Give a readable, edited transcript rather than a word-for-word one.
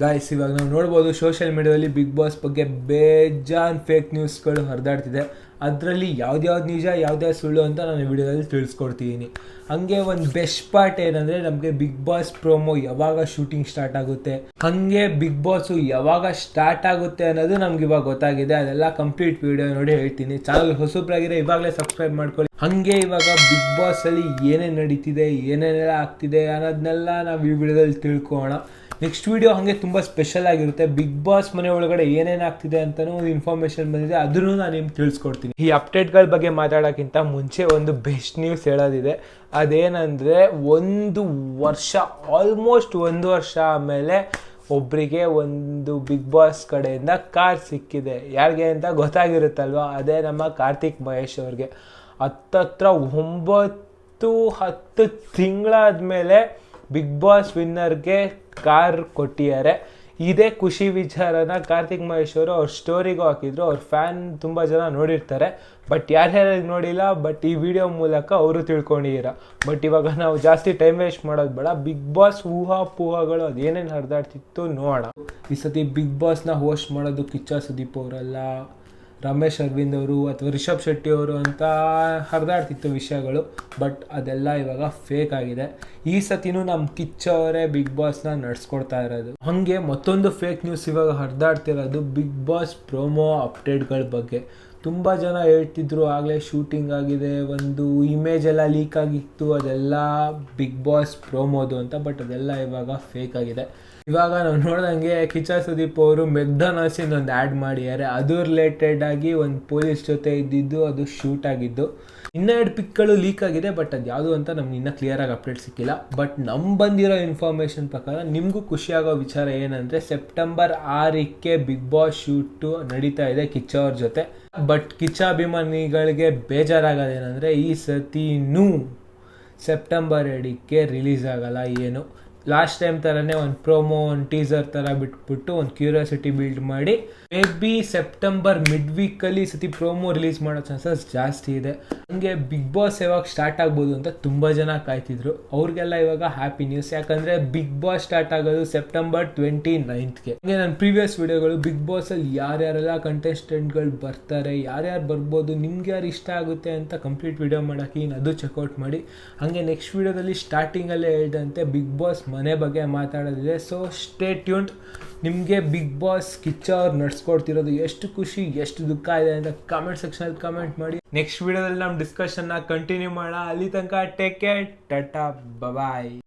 Guys, ಇವಾಗ ನಾವು ನೋಡ್ಬೋದು ಸೋಷಿಯಲ್ ಮೀಡಿಯಾದಲ್ಲಿ ಬಿಗ್ ಬಾಸ್ ಬಗ್ಗೆ ಬೇಜಾನ್ ಫೇಕ್ ನ್ಯೂಸ್ಗಳು ಹರಿದಾಡ್ತಿದೆ. ಅದರಲ್ಲಿ ಯಾವ್ದ್ಯಾವ್ದು ನಿಜ ಯಾವ್ದ್ಯಾವ್ದು ಸುಳ್ಳು ಅಂತ ನಾನು ಈ ವಿಡಿಯೋದಲ್ಲಿ ತಿಳಿಸ್ಕೊಡ್ತಿದ್ದೀನಿ. ಹಾಗೆ ಒಂದು ಬೆಸ್ಟ್ ಪಾರ್ಟ್ ಏನಂದರೆ, ನಮಗೆ ಬಿಗ್ ಬಾಸ್ ಪ್ರೋಮೋ ಯಾವಾಗ ಶೂಟಿಂಗ್ ಸ್ಟಾರ್ಟ್ ಆಗುತ್ತೆ, ಹಾಗೆ ಬಿಗ್ ಬಾಸು ಯಾವಾಗ ಸ್ಟಾರ್ಟ್ ಆಗುತ್ತೆ ಅನ್ನೋದು ನಮ್ಗೆ ಇವಾಗ ಗೊತ್ತಾಗಿದೆ. ಅದೆಲ್ಲ ಕಂಪ್ಲೀಟ್ ವಿಡಿಯೋ ನೋಡಿ ಹೇಳ್ತೀನಿ. ಚಾನಲ್ ಹೊಸಬ್ರಾಗಿದ್ರೆ ಇವಾಗಲೇ ಸಬ್ಸ್ಕ್ರೈಬ್ ಮಾಡ್ಕೊಳ್ಳಿ. ಹಾಗೆ ಇವಾಗ ಬಿಗ್ ಬಾಸಲ್ಲಿ ಏನೇನು ನಡೀತಿದೆ, ಏನೇನೆಲ್ಲ ಆಗ್ತಿದೆ ಅನ್ನೋದನ್ನೆಲ್ಲ ನಾವು ಈ ವಿಡಿಯೋದಲ್ಲಿ ತಿಳ್ಕೊಳ್ಳೋಣ. ನೆಕ್ಸ್ಟ್ ವಿಡಿಯೋ ಹಾಗೆ ತುಂಬ ಸ್ಪೆಷಲ್ ಆಗಿರುತ್ತೆ. ಬಿಗ್ ಬಾಸ್ ಮನೆ ಒಳಗಡೆ ಏನೇನು ಆಗ್ತಿದೆ ಅಂತಲೂ ಒಂದು ಇನ್ಫಾರ್ಮೇಷನ್ ಬಂದಿದೆ, ಅದನ್ನು ನಾನು ನಿಮ್ಗೆ ತಿಳಿಸ್ಕೊಡ್ತೀನಿ. ಈ ಅಪ್ಡೇಟ್ಗಳ ಬಗ್ಗೆ ಮಾತಾಡೋಕ್ಕಿಂತ ಮುಂಚೆ ಒಂದು ಬೆಸ್ಟ್ ನ್ಯೂಸ್ ಹೇಳೋದಿದೆ. ಅದೇನಂದರೆ, ಆಲ್ಮೋಸ್ಟ್ ಒಂದು ವರ್ಷ ಆಮೇಲೆ ಒಬ್ಬರಿಗೆ ಒಂದು ಬಿಗ್ ಬಾಸ್ ಕಡೆಯಿಂದ ಕಾರ್ ಸಿಕ್ಕಿದೆ. ಯಾರಿಗೆ ಅಂತ ಗೊತ್ತಾಗಿರುತ್ತಲ್ವ, ಅದೇ ನಮ್ಮ ಕಾರ್ತಿಕ್ ಮಹೇಶ್ ಅವ್ರಿಗೆ. ಹತ್ತತ್ರ 9-10 ತಿಂಗಳಾದಮೇಲೆ ಬಿಗ್ ಬಾಸ್ ವಿನ್ನರ್ಗೆ ಕಾರ್ ಕೊಟ್ಟಿದ್ದಾರೆ. ಇದೇ ಖುಷಿ ವಿಚಾರನ ಕಾರ್ತಿಕ್ ಮಹೇಶ್ ಅವರು ಅವ್ರ ಸ್ಟೋರಿಗೂ ಹಾಕಿದ್ರು. ಅವ್ರ ಫ್ಯಾನ್ ತುಂಬ ಜನ ನೋಡಿರ್ತಾರೆ, ಬಟ್ ಯಾರ್ಯಾರಿಗೆ ನೋಡಿಲ್ಲ, ಬಟ್ ಈ ವಿಡಿಯೋ ಮೂಲಕ ಅವರು ತಿಳ್ಕೊಂಡಿದ್ದೀರ. ಬಟ್ ಇವಾಗ ನಾವು ಜಾಸ್ತಿ ಟೈಮ್ ವೇಸ್ಟ್ ಮಾಡೋದು ಬೇಡ. ಬಿಗ್ ಬಾಸ್ ಊಹಾಪೋಹಗಳು ಅದೇನೇನು ಹರಿದಾಡ್ತಿತ್ತು ನೋಡೋಣ. ಈ ಸತಿ ಬಿಗ್ ಬಾಸ್ನ ಹೋಸ್ಟ್ ಮಾಡೋದು ಕಿಚ್ಚ ಸುದೀಪ್ ಅವರಲ್ಲ, ರಮೇಶ್ ಅರವಿಂದ್ ಅವರು ಅಥವಾ ರಿಷಬ್ ಶೆಟ್ಟಿ ಅವರು ಅಂತ ಹರಿದಾಡ್ತಿತ್ತು ವಿಷಯಗಳು. ಬಟ್ ಅದೆಲ್ಲ ಇವಾಗ ಫೇಕ್ ಆಗಿದೆ. ಈ ಸತಿನೂ ನಮ್ಮ ಕಿಚ್ಚ ಅವರೇ ಬಿಗ್ ಬಾಸ್ನ ನಡೆಸ್ಕೊಡ್ತಾ ಇರೋದು. ಹಾಗೆ ಮತ್ತೊಂದು ಫೇಕ್ ನ್ಯೂಸ್ ಇವಾಗ ಹರಿದಾಡ್ತಿರೋದು ಬಿಗ್ ಬಾಸ್ ಪ್ರೋಮೋ ಅಪ್ಡೇಟ್ಗಳ ಬಗ್ಗೆ. ತುಂಬ ಜನ ಹೇಳ್ತಿದ್ರು ಆಗಲೇ ಶೂಟಿಂಗ್ ಆಗಿದೆ, ಒಂದು ಇಮೇಜ್ ಎಲ್ಲ ಲೀಕ್ ಆಗಿತ್ತು, ಅದೆಲ್ಲ ಬಿಗ್ ಬಾಸ್ ಪ್ರೋಮೋದು ಅಂತ. ಬಟ್ ಅದೆಲ್ಲ ಇವಾಗ ಫೇಕ್ ಆಗಿದೆ. ಇವಾಗ ನಾವು ನೋಡ್ದಂಗೆ ಕಿಚ್ಚ ಸುದೀಪ್ ಅವರು ಮೆಕ್ಡೊನಾಲ್ಡ್ಸಿಂದ ಒಂದು ಆ್ಯಡ್ ಮಾಡಿದ್ದಾರೆ. ಅದು ರಿಲೇಟೆಡ್ ಆಗಿ ಒಂದು ಪೊಲೀಸ್ ಜೊತೆ ಇದ್ದಿದ್ದು, ಅದು ಶೂಟ್ ಆಗಿದ್ದು. ಇನ್ನೂ 2 ಪಿಕ್ಗಳು ಲೀಕ್ ಆಗಿದೆ, ಬಟ್ ಅದು ಯಾವುದು ಅಂತ ನಮ್ಗೆ ಇನ್ನೂ ಕ್ಲಿಯರಾಗಿ ಅಪ್ಡೇಟ್ ಸಿಕ್ಕಿಲ್ಲ. ಬಟ್ ನಮ್ಗೆ ಬಂದಿರೋ ಇನ್ಫಾರ್ಮೇಷನ್ ಪ್ರಕಾರ ನಿಮಗೂ ಖುಷಿಯಾಗೋ ವಿಚಾರ ಏನಂದರೆ, ಸೆಪ್ಟೆಂಬರ್ 6ಕ್ಕೆ ಬಿಗ್ ಬಾಸ್ ಶೂಟು ನಡೀತಾ ಇದೆ ಕಿಚ್ಚ ಅವ್ರ ಜೊತೆ. ಬಟ್ ಕಿಚ್ಚ ಅಭಿಮಾನಿಗಳಿಗೆ ಬೇಜಾರಾಗೋದೇನೆಂದರೆ, ಈ ಸತಿನೂ ಸೆಪ್ಟೆಂಬರ್ 2ಕ್ಕೆ ರಿಲೀಸ್ ಆಗಲ್ಲ. ಏನು ಲಾಸ್ಟ್ ಟೈಮ್ ಥರನೇ ಒಂದು ಪ್ರೋಮೋ, ಒಂದು ಟೀಸರ್ ಥರ ಬಿಟ್ಬಿಟ್ಟು ಒಂದು ಕ್ಯೂರಿಯಾಸಿಟಿ ಬಿಲ್ಡ್ ಮಾಡಿ ಮೇ ಬಿ ಸೆಪ್ಟೆಂಬರ್ ಮಿಡ್ ವೀಕಲ್ಲಿ ಈ ಸತಿ ಪ್ರೋಮೋ ರಿಲೀಸ್ ಮಾಡೋ ಚಾನ್ಸಸ್ ಜಾಸ್ತಿ ಇದೆ. ಹಂಗೆ ಬಿಗ್ ಬಾಸ್ ಯಾವಾಗ ಸ್ಟಾರ್ಟ್ ಆಗ್ಬೋದು ಅಂತ ತುಂಬ ಜನ ಕಾಯ್ತಿದ್ರು. ಅವ್ರಿಗೆಲ್ಲ ಇವಾಗ ಹ್ಯಾಪಿ ನ್ಯೂಸ್, ಯಾಕಂದರೆ ಬಿಗ್ ಬಾಸ್ ಸ್ಟಾರ್ಟ್ ಆಗೋದು ಸೆಪ್ಟೆಂಬರ್ 29ಗೆ. ಹಂಗೆ ನನ್ನ ಪ್ರೀವಿಯಸ್ ವಿಡಿಯೋಗಳು ಬಿಗ್ ಬಾಸಲ್ಲಿ ಯಾರ್ಯಾರೆಲ್ಲ ಕಂಟೆಸ್ಟೆಂಟ್ಗಳು ಬರ್ತಾರೆ, ಯಾರ್ಯಾರು ಬರ್ಬೋದು, ನಿಮ್ಗೆ ಯಾರು ಇಷ್ಟ ಆಗುತ್ತೆ ಅಂತ ಕಂಪ್ಲೀಟ್ ವಿಡಿಯೋ ಮಾಡೋಕ್ಕೆ ಅದು ಚೆಕ್ಔಟ್ ಮಾಡಿ. ಹಾಗೆ ನೆಕ್ಸ್ಟ್ ವಿಡಿಯೋದಲ್ಲಿ ಸ್ಟಾರ್ಟಿಂಗಲ್ಲೇ ಹೇಳ್ದಂತೆ ಬಿಗ್ ಬಾಸ್ ಮನೆ ಬಗ್ಗೆ ಮಾತಾಡೋದಿದೆ. So stay tuned. ನಿಮಗೆ ಬಿಗ್ ಬಾಸ್ ಕಿಚ್ಚ ಅವ್ರು ನಡೆಸ್ಕೊಡ್ತಿರೋದು ಎಷ್ಟು ಖುಷಿ ಎಷ್ಟು ದುಃಖ ಇದೆ ಅಂತ ಕಾಮೆಂಟ್ ಸೆಕ್ಷನಲ್ಲಿ ಕಮೆಂಟ್ ಮಾಡಿ. ನೆಕ್ಸ್ಟ್ ವಿಡಿಯೋದಲ್ಲಿ ನಮ್ಮ ಡಿಸ್ಕಷನ್ನ ಕಂಟಿನ್ಯೂ ಮಾಡೋಣ. ಅಲ್ಲಿ ತನಕ ಟೇಕ್ ಕೇರ್, ಟಾಟಾ, ಬಾಯ್.